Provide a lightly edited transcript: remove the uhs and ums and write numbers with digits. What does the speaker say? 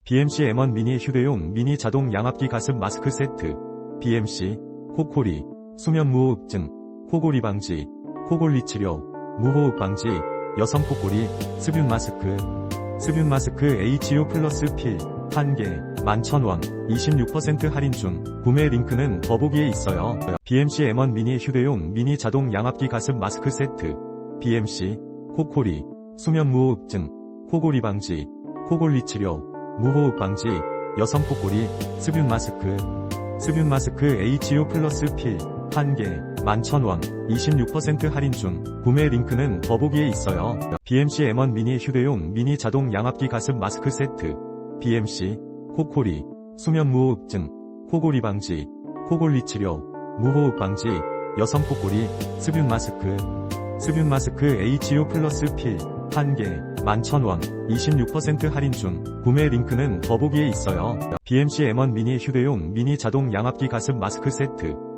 BMC M1 미니 휴대용 미니 자동 양압기 가습 마스크 세트. BMC 코코리 수면 무호흡증, 코골이 방지, 코골이 치료, 무호흡 방지, 여성 코골이 습윤 마스크. 습윤 마스크 HO 플러스 필 1개 11,000원 26% 할인 중. 구매 링크는 더보기에 있어요. BMC M1 미니 휴대용 미니 자동 양압기 가습 마스크 세트. BMC 코코리 수면 무호흡증, 코골이 방지, 코골이 치료, 무호흡 방지, 여성 코골이 습윤 마스크. 습윤 마스크 HO 플러스 필 1개 11,000원 26% 할인 중. 구매 링크는 더보기에 있어요. BMC M1 미니 휴대용 미니 자동 양압기 가습 마스크 세트. BMC 코코리 수면 무호흡증, 코골이 방지, 코골이 치료, 무호흡 방지, 여성 코골이 습윤 마스크. 습윤 마스크 HO 플러스 필 1개 11,000원 26% 할인 중. 구매 링크는 더보기에 있어요. BMC M1 미니 휴대용 미니 자동 양압기 가습 마스크 세트.